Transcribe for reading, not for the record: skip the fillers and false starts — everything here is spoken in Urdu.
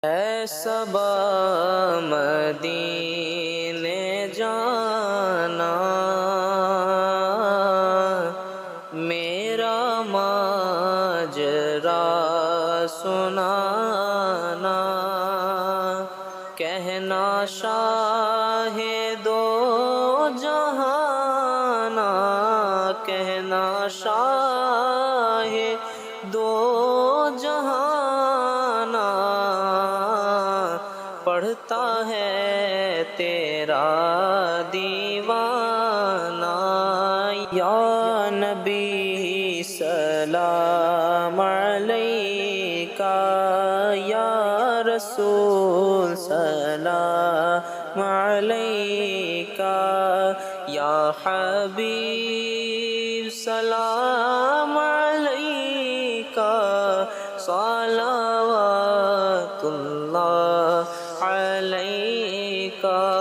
اے صبا مدینے جانا، میرا ماجرا سنانا، کہنا شاہ دو جہانا، کہنا شاہ دو جہانا، پڑھتا ہے تیرا دیوانہ۔ یا نبی سلام علیکہ، یا رسول سلام علیکہ، یا حبیب سلام علیکہ، صلوات اللہ علیکہ۔